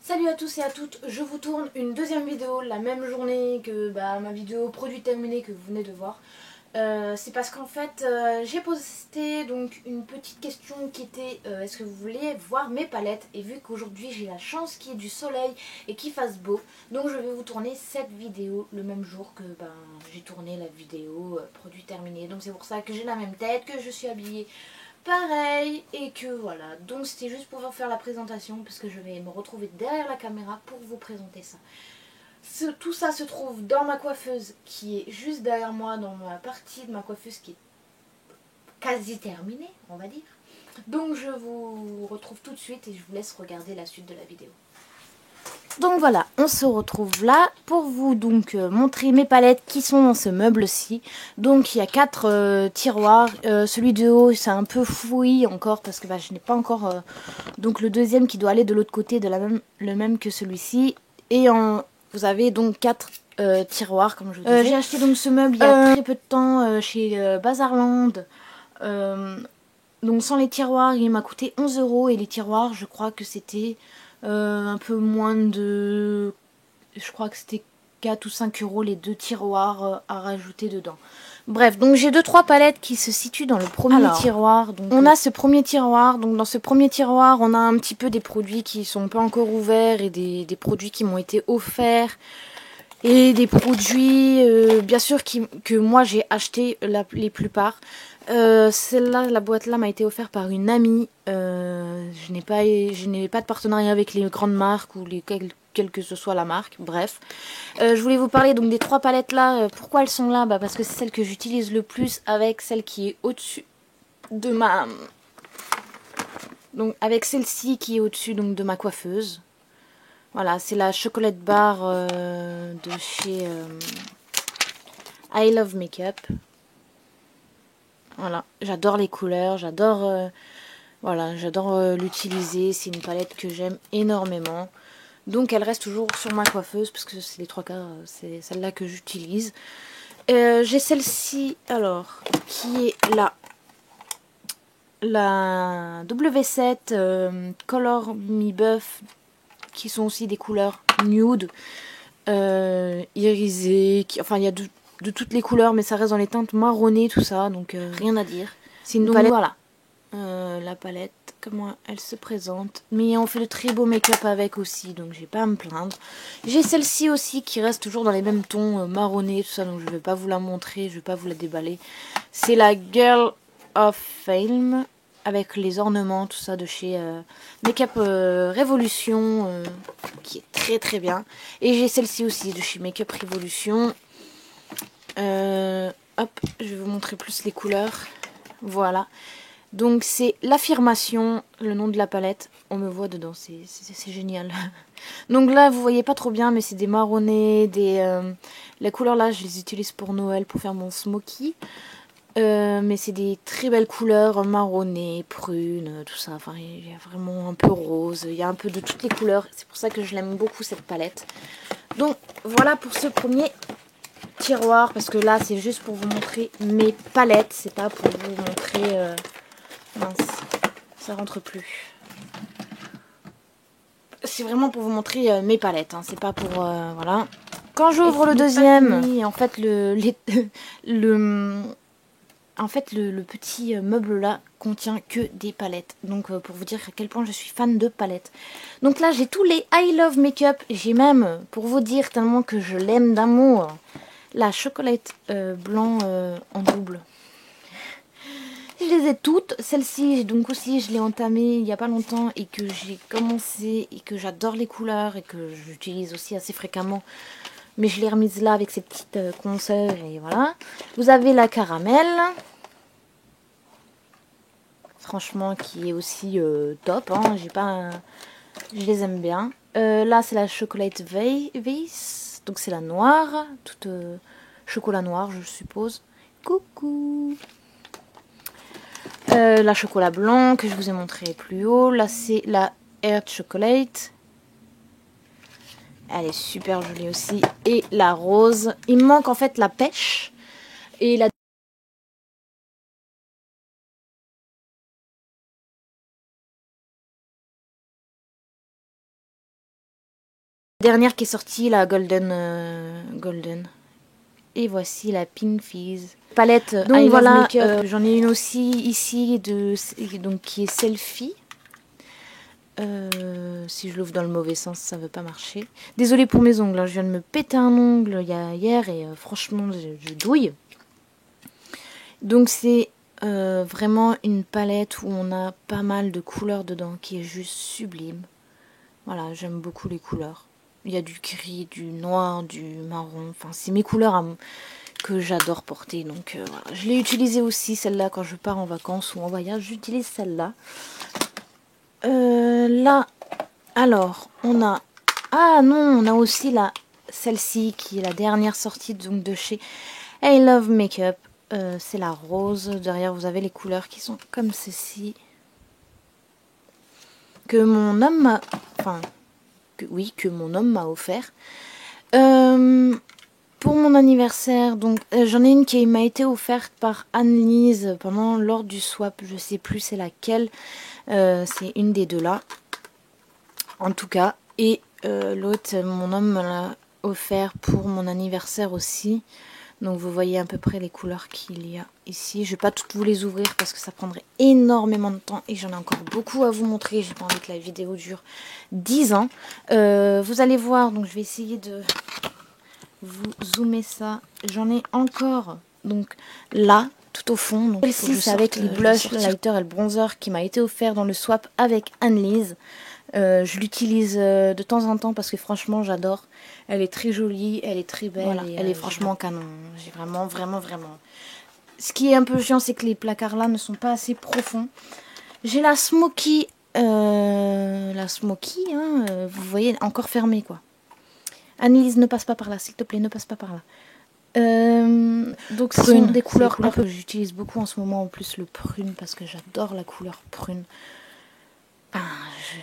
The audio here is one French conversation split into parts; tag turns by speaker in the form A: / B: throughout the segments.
A: Salut à tous et à toutes, je vous tourne une deuxième vidéo la même journée que ma vidéo produit terminé que vous venez de voir. C'est parce qu'en fait j'ai posté donc une petite question qui était est-ce que vous voulez voir mes palettes, et vu qu'aujourd'hui j'ai la chance qu'il y ait du soleil et qu'il fasse beau, donc je vais vous tourner cette vidéo le même jour que j'ai tourné la vidéo produit terminé. Donc c'est pour ça que j'ai la même tête, que je suis habillée pareil, et que voilà, donc c'était juste pour vous faire la présentation parce que je vais me retrouver derrière la caméra pour vous présenter ça. Tout ça se trouve dans ma coiffeuse qui est juste derrière moi, dans ma partie de ma coiffeuse qui est quasi terminée, on va dire. Donc je vous retrouve tout de suite et je vous laisse regarder la suite de la vidéo. Donc voilà, on se retrouve là pour vous montrer mes palettes qui sont dans ce meuble-ci. Donc il y a 4 tiroirs. Celui de haut, c'est un peu fouillis encore parce que je n'ai pas encore donc le deuxième qui doit aller de l'autre côté de le même que celui-ci. Et vous avez donc 4 tiroirs comme je vous disais. J'ai acheté donc ce meuble il y a très peu de temps chez Bazarland. Donc sans les tiroirs, il m'a coûté 11 € et les tiroirs, je crois que c'était un peu moins de... Je crois que c'était 4 ou 5 € les 2 tiroirs à rajouter dedans. Bref, donc j'ai 2-3 palettes qui se situent dans le premier tiroir. Donc on a ce premier tiroir. Donc dans ce premier tiroir, on a un petit peu des produits qui sont pas encore ouverts et des produits qui m'ont été offerts. Et des produits, bien sûr, que moi j'ai acheté les plupart. Celle-là, la boîte-là m'a été offerte par une amie. Je n'ai pas de partenariat avec les grandes marques ou quelle que ce soit la marque. Bref, je voulais vous parler donc des 3 palettes-là. Pourquoi elles sont là? Parce que c'est celle que j'utilise le plus avec celle qui est au-dessus de ma... Donc avec celle-ci qui est au-dessus de ma coiffeuse. Voilà, c'est la chocolate bar de chez I Love Makeup. Voilà, j'adore les couleurs, j'adore l'utiliser. C'est une palette que j'aime énormément. Donc elle reste toujours sur ma coiffeuse parce que c'est les 3 quarts, c'est celle-là que j'utilise. J'ai celle-ci alors qui est la W7 Color Me Buff, qui sont aussi des couleurs nude, irisées, enfin il y a de toutes les couleurs, mais ça reste dans les teintes marronnées, tout ça, donc rien à dire. C'est une palette, voilà, la palette, comment elle se présente. Mais on fait de très beau make-up avec aussi, donc j'ai pas à me plaindre. J'ai celle-ci aussi qui reste toujours dans les mêmes tons marronnés, tout ça, donc je vais pas vous la montrer, je vais pas vous la déballer. C'est la Girl of Fame, avec les ornements, tout ça, de chez Makeup Revolution, qui est très très bien. Et j'ai celle-ci aussi de chez Makeup Revolution. Hop, je vais vous montrer plus les couleurs. Voilà. Donc c'est l'affirmation, le nom de la palette. On me voit dedans, c'est génial. Donc là, vous voyez pas trop bien, mais c'est des marronnés, les couleurs là, je les utilise pour Noël, pour faire mon smoky. Mais c'est des très belles couleurs, marronnées, prunes, tout ça. Enfin, il y a vraiment un peu rose, il y a un peu de toutes les couleurs. C'est pour ça que je l'aime beaucoup, cette palette. Donc voilà pour ce premier tiroir, parce que là c'est juste pour vous montrer mes palettes, c'est pas pour vous montrer... mince, ça rentre plus. C'est vraiment pour vous montrer mes palettes, hein. C'est pas pour... voilà. Quand j'ouvre le deuxième, en fait le petit meuble là contient que des palettes. Donc pour vous dire à quel point je suis fan de palettes. Donc là j'ai tous les I Love Makeup. J'ai même, pour vous dire tellement que je l'aime d'amour, la chocolate blanc en double. Je les ai toutes. Celle-ci donc aussi je l'ai entamée il n'y a pas longtemps et que j'ai commencé et que j'adore les couleurs et que j'utilise aussi assez fréquemment. Mais je l'ai remise là avec ces petites consoeurs et voilà. Vous avez la caramel. Franchement, qui est aussi top, hein. Je les aime bien. Là, c'est la chocolate vase, donc c'est la noire, toute chocolat noir, je suppose. Coucou. La chocolat blanc que je vous ai montré plus haut. Là, c'est la Air Chocolate. Elle est super jolie aussi. Et la rose. Il me manque en fait la pêche et la Dernière qui est sortie, la Golden. Et voici la Pink Fizz. Palette donc I voilà, j'en ai une aussi ici donc qui est Selfie. Si je l'ouvre dans le mauvais sens, ça veut pas marcher. Désolée pour mes ongles, hein. Je viens de me péter un ongle hier et franchement, je douille. Donc c'est vraiment une palette où on a pas mal de couleurs dedans, qui est juste sublime. Voilà, j'aime beaucoup les couleurs. Il y a du gris, du noir, du marron. Enfin, c'est mes couleurs que j'adore porter. Donc voilà. Je l'ai utilisée aussi, celle-là, quand je pars en vacances ou en voyage. J'utilise celle-là. Là, alors, on a... Ah non, on a aussi celle-ci qui est la dernière sortie donc, de chez I Love Makeup. C'est la rose. Derrière, vous avez les couleurs qui sont comme ceci. Que mon homme m'a... Enfin, que mon homme m'a offert. Pour mon anniversaire, donc j'en ai une qui m'a été offerte par Anne-Lise lors du swap. Je sais plus c'est laquelle. C'est une des deux là. En tout cas. Et l'autre, mon homme me l'a offert pour mon anniversaire aussi. Donc vous voyez à peu près les couleurs qu'il y a ici. Je ne vais pas toutes vous les ouvrir parce que ça prendrait énormément de temps. Et j'en ai encore beaucoup à vous montrer. J'ai pas envie que la vidéo dure 10 ans. Vous allez voir, donc je vais essayer de vous zoomer ça. J'en ai encore, donc là, tout au fond. Donc celle-ci, c'est avec les blushs, le lighter et le bronzer qui m'a été offert dans le swap avec Anne-Lise. Je l'utilise de temps en temps parce que franchement j'adore. Elle est très jolie, elle est très belle. Voilà, et elle est franchement canon. J'ai vraiment. Ce qui est un peu chiant, c'est que les placards là ne sont pas assez profonds. J'ai la Smoky. Vous voyez, encore fermée quoi. Annelise, ne passe pas par là, s'il te plaît, ne passe pas par là. Donc ce sont des couleurs un peu que j'utilise beaucoup en ce moment, en plus le prune, parce que j'adore la couleur prune. Ah,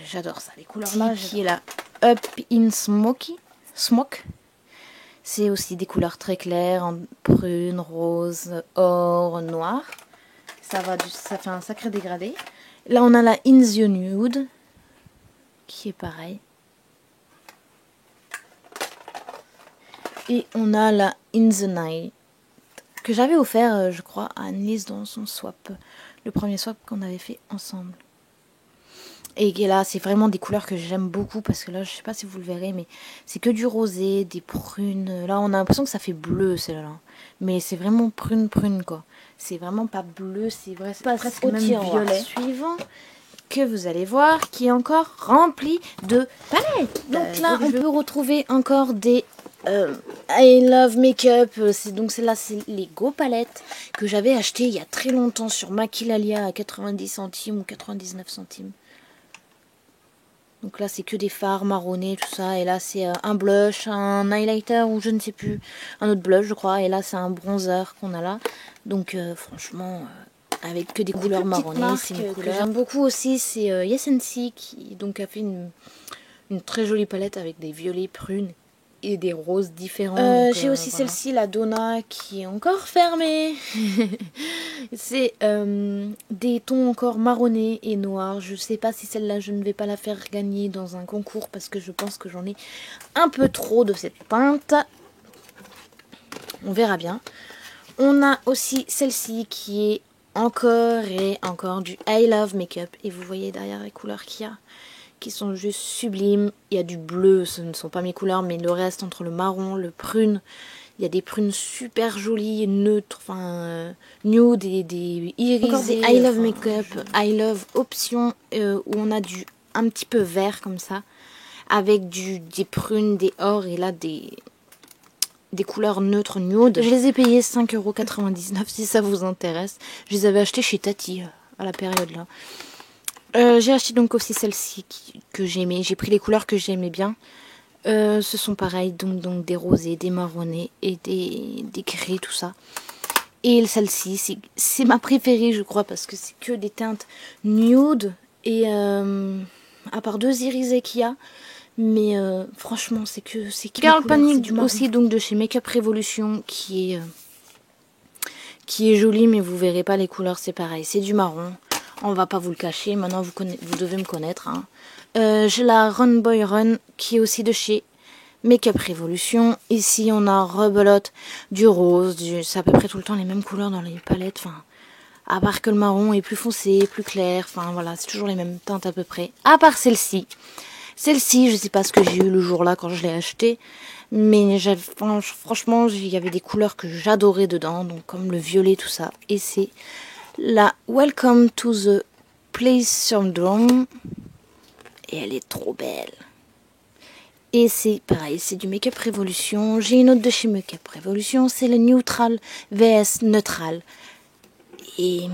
A: j'adore ça, les couleurs là. Qui est la Up in Smoke. C'est aussi des couleurs très claires, en prune, rose, or, noir. Ça fait un sacré dégradé. Là on a la In the Nude, qui est pareil. Et on a la In the Night, que j'avais offert, je crois, à Annelise dans son swap. Le premier swap qu'on avait fait ensemble. Et là, c'est vraiment des couleurs que j'aime beaucoup parce que là, je sais pas si vous le verrez, mais c'est que du rosé, des prunes. Là, on a l'impression que ça fait bleu, celle-là. Mais c'est vraiment prune, quoi. C'est vraiment pas bleu, c'est vrai, c'est presque même violet. Suivant, que vous allez voir, qui est encore rempli de palettes. Donc là, on peut retrouver encore des I Love Makeup. Donc celle-là, c'est les Go palettes que j'avais acheté il y a très longtemps sur Maquilalia à 90 centimes ou 99 centimes. Donc là, c'est que des fards marronnés, tout ça. Et là, c'est un blush, un highlighter ou je ne sais plus. Un autre blush, je crois. Et là, c'est un bronzer qu'on a là. Donc, franchement, avec que des couleurs marronnées. C'est une couleur que j'aime beaucoup aussi. C'est Yes & See qui donc, a fait une très jolie palette avec des violets, prunes et des roses différents. J'ai aussi voilà. Celle-ci, la Donna, qui est encore fermée. C'est des tons encore marronnés et noirs. Je sais pas si celle-là, je ne vais pas la faire gagner dans un concours parce que je pense que j'en ai un peu trop de cette teinte. On verra bien. On a aussi celle-ci qui est encore et encore du I Love Makeup. Et vous voyez derrière les couleurs qu'il y a, qui sont juste sublimes. Il y a du bleu, ce ne sont pas mes couleurs, mais le reste entre le marron, le prune. Il y a des prunes super jolies, neutres, enfin nude et des irisés. Encore des I Love Makeup, I Love Option, où on a un petit peu vert comme ça, avec des prunes, des ors et là des couleurs neutres nude. Je les ai payées 5,99 € si ça vous intéresse. Je les avais achetées chez Tati à la période là. J'ai acheté donc aussi celle-ci que j'aimais. J'ai pris les couleurs que j'aimais bien. Ce sont pareil, donc des rosés, des marronnés et des gris, tout ça. Et celle-ci, c'est ma préférée, je crois, parce que c'est que des teintes nude. Et à part deux irisés qu'il y a. Mais franchement, c'est que Girl Panic aussi, donc de chez Makeup Revolution, qui est jolie, mais vous verrez pas les couleurs, c'est pareil. C'est du marron. On va pas vous le cacher, maintenant vous devez me connaître. Hein. J'ai la Run Boy Run qui est aussi de chez Make-up Révolution. Ici, on a rebelote, du rose, c'est à peu près tout le temps les mêmes couleurs dans les palettes. Enfin, à part que le marron est plus foncé, plus clair. Enfin, voilà, c'est toujours les mêmes teintes à peu près. À part celle-ci. Celle-ci, je sais pas ce que j'ai eu le jour-là quand je l'ai acheté. Mais franchement, il y avait des couleurs que j'adorais dedans. Donc, comme le violet, tout ça. Et c'est la Welcome to the Place Syndrome. Et elle est trop belle. Et c'est pareil, c'est du Make-up Révolution. J'ai une autre de chez Make-up Révolution, c'est le Neutral VS Neutral. Et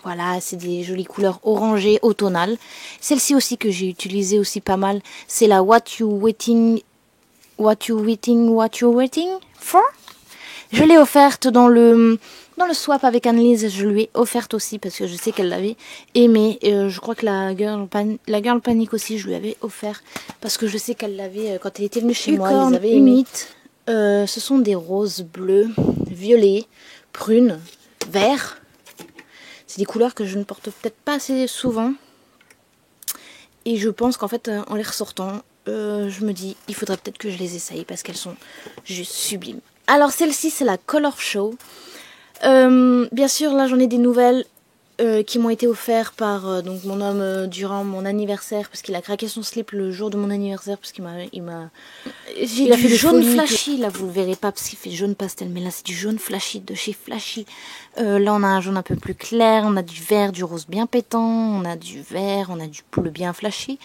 A: voilà, c'est des jolies couleurs orangées, automnales. Celle-ci aussi que j'ai utilisée aussi pas mal, c'est la What You Waiting For. Je l'ai offerte dans le swap avec Annelise, je lui ai offerte aussi parce que je sais qu'elle l'avait aimé. Je crois que la Girl Panic aussi, je lui avais offert parce que je sais qu'elle l'avait quand elle était venue chez moi. Elle les avait aimés. Ce sont des roses bleus, violets, prunes, verts. C'est des couleurs que je ne porte peut-être pas assez souvent. Et je pense qu'en fait, en les ressortant, je me dis, il faudrait peut-être que je les essaye parce qu'elles sont juste sublimes. Alors celle-ci, c'est la Color Show. Bien sûr, là j'en ai des nouvelles qui m'ont été offertes par donc mon homme durant mon anniversaire parce qu'il a craqué son slip le jour de mon anniversaire parce qu'il il a fait du jaune flashy. Là vous le verrez pas parce qu'il fait jaune pastel, mais là c'est du jaune flashy de chez Flashy. Là on a un jaune un peu plus clair, on a du vert, du rose bien pétant, on a du vert, on a du bleu bien flashy,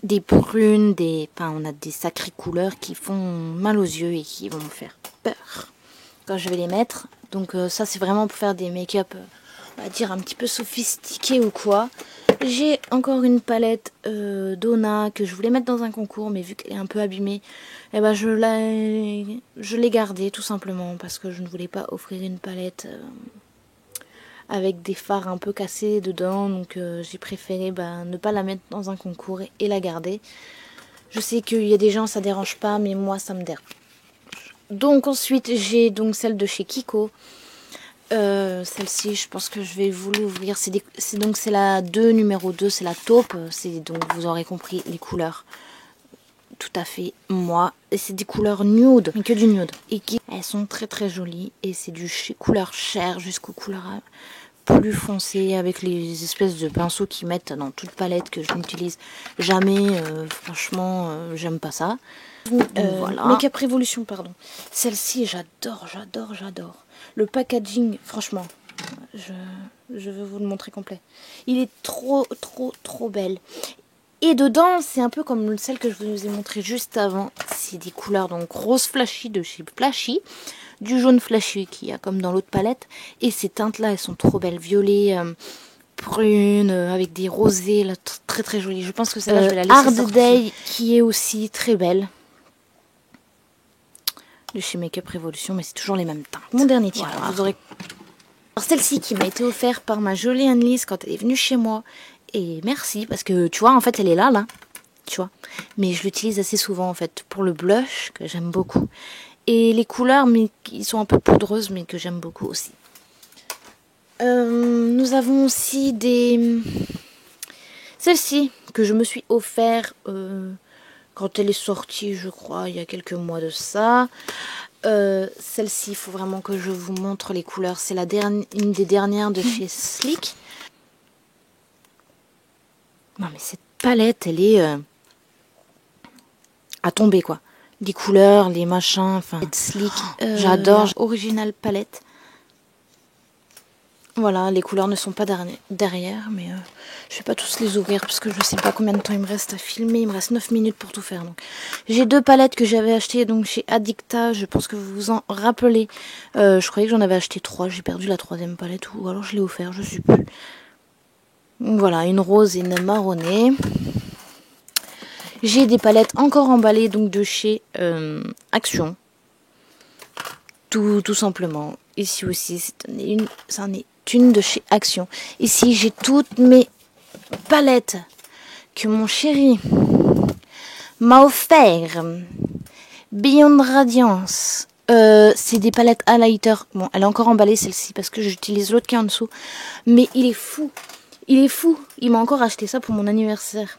A: des prunes, on a des sacrées couleurs qui font mal aux yeux et qui vont me faire peur quand je vais les mettre. Donc ça c'est vraiment pour faire des make-up, on va dire un petit peu sophistiqués ou quoi. J'ai encore une palette Donna que je voulais mettre dans un concours, mais vu qu'elle est un peu abîmée, eh ben je l'ai gardée tout simplement parce que je ne voulais pas offrir une palette avec des fards un peu cassés dedans. Donc j'ai préféré ne pas la mettre dans un concours et la garder. Je sais qu'il y a des gens ça dérange pas, mais moi ça me dérange. Donc ensuite j'ai donc celle de chez Kiko. Celle-ci je pense que je vais vous l'ouvrir. C'est la 2 numéro 2, c'est la taupe. C'est donc vous aurez compris les couleurs. Tout à fait moi. Et c'est des couleurs nude, mais que du nude. Et elles sont très très jolies. Et c'est du couleur chair jusqu'aux couleurs plus foncées avec les espèces de pinceaux qu'ils mettent dans toute palette que je n'utilise jamais. Franchement, j'aime pas ça. Voilà. Make-up Révolution, pardon. Celle-ci, j'adore. Le packaging, franchement, je veux vous le montrer complet. Il est trop belle. Et dedans, c'est un peu comme celle que je vous ai montré juste avant. C'est des couleurs donc rose flashy de chez Flashy, du jaune flashy qu'il y a comme dans l'autre palette. Et ces teintes-là, elles sont trop belles. Violet, prune, avec des rosés, là, très très jolies. Je pense que celle-là, je vais la laisser sortir. Hard Day, qui est aussi très belle. De chez Make-up Révolution, mais c'est toujours les mêmes teintes. Mon dernier tirage, voilà. Vous aurez... Alors celle-ci qui m'a été offerte par ma jolie Annelise quand elle est venue chez moi. Et merci, parce que tu vois, en fait, elle est là, tu vois. Mais je l'utilise assez souvent, en fait, pour le blush, que j'aime beaucoup. Et les couleurs, mais qui sont un peu poudreuses, mais que j'aime beaucoup aussi. Nous avons aussi des... Celle-ci, que je me suis offert... quand elle est sortie, je crois, il y a quelques mois de ça. Celle-ci, il faut vraiment que je vous montre les couleurs. C'est une des dernières de chez Sleek. Non, mais cette palette, elle est à tomber, quoi. Les couleurs, les machins, enfin, Sleek. J'adore. Original palette. Voilà, les couleurs ne sont pas derrière, mais je vais pas tous les ouvrir parce que je sais pas combien de temps il me reste à filmer. Il me reste 9 minutes pour tout faire. J'ai 2 palettes que j'avais achetées donc chez Addicta. Je pense que vous vous en rappelez. Je croyais que j'en avais acheté 3. J'ai perdu la 3e palette ou alors je l'ai offert, je sais plus. Donc voilà, une rose et une marronnée. J'ai des palettes encore emballées donc de chez Action. Tout simplement. Ici aussi, c'en est une de chez Action. Ici, j'ai toutes mes palettes que mon chéri m'a offert. Beyond Radiance. C'est des palettes highlighter. Bon, elle est encore emballée celle-ci parce que j'utilise l'autre qui est en dessous. Mais il est fou. Il m'a encore acheté ça pour mon anniversaire.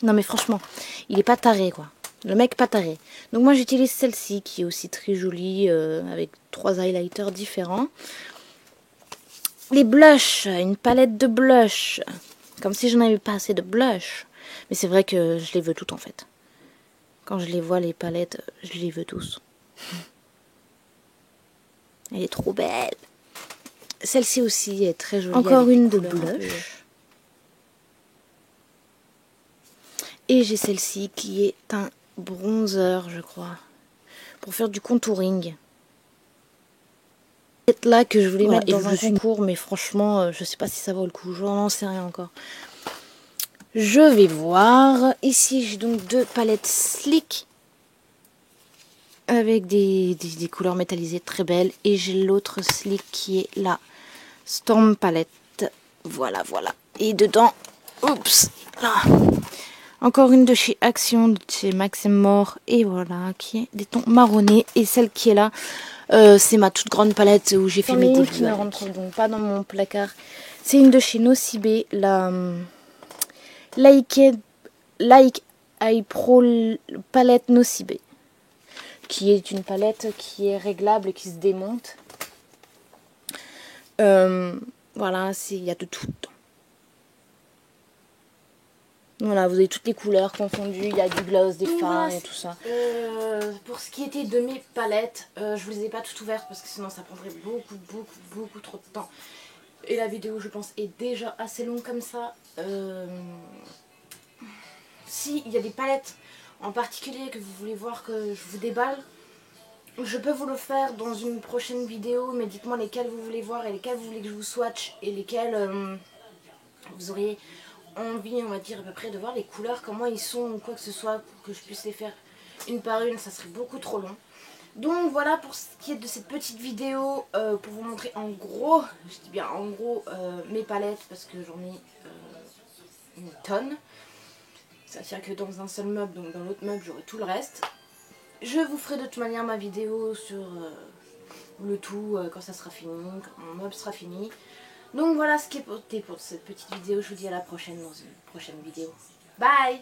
B: Non mais franchement, il est pas taré quoi. Le mec pas taré. Donc moi j'utilise celle-ci qui est aussi très jolie avec 3 highlighters différents. Les blushs, une palette de blush. Comme si je n'avais pas assez de blush. Mais c'est vrai que je les veux toutes en fait. Quand je les vois les palettes, je les veux tous. Elle est trop belle. Celle-ci aussi est très jolie. Encore une de blush. Et j'ai celle-ci qui est un bronzer, je crois. Pour faire du contouring. C'est là que je voulais mettre dans un concours, mais franchement, je sais pas si ça vaut le coup. Je n'en sais rien encore. Je vais voir. Ici, j'ai donc 2 palettes Slick. Avec des couleurs métallisées très belles. Et j'ai l'autre Slick qui est la Storm Palette. Voilà, voilà. Et dedans, oups, là. Encore une de chez Action, de chez Maxime Mort. Et voilà, qui est des tons marronnés. Et celle qui est là, c'est ma toute grande palette où j'ai fait mes débuts. Qui ne rentre donc pas dans mon placard. C'est une de chez Nocibé, la Like Eye Pro palette Nocibé. Qui est une palette qui est réglable et qui se démonte. Voilà, il y a de tout dedans. Voilà, vous avez toutes les couleurs confondues, il y a du gloss, des fards et tout ça.
A: Pour ce qui était de mes palettes, je vous les ai pas toutes ouvertes parce que sinon ça prendrait beaucoup trop de temps. Et la vidéo, je pense, est déjà assez longue comme ça. Si il y a des palettes en particulier que vous voulez voir que je vous déballe, je peux vous le faire dans une prochaine vidéo, mais dites-moi lesquelles vous voulez voir et lesquelles vous voulez que je vous swatch et lesquelles vous auriez envie, on va dire à peu près, de voir les couleurs, comment ils sont ou quoi que ce soit, pour que je puisse les faire une par une, ça serait beaucoup trop long. Donc voilà pour ce qui est de cette petite vidéo, pour vous montrer en gros, je dis bien en gros, mes palettes, parce que j'en ai une tonne. Ça tient que dans un seul meuble, donc dans l'autre meuble j'aurai tout le reste. Je vous ferai de toute manière ma vidéo sur le tout quand ça sera fini, quand mon meuble sera fini. Donc voilà ce qui est pour cette petite vidéo. Je vous dis à la prochaine dans une prochaine vidéo. Bye!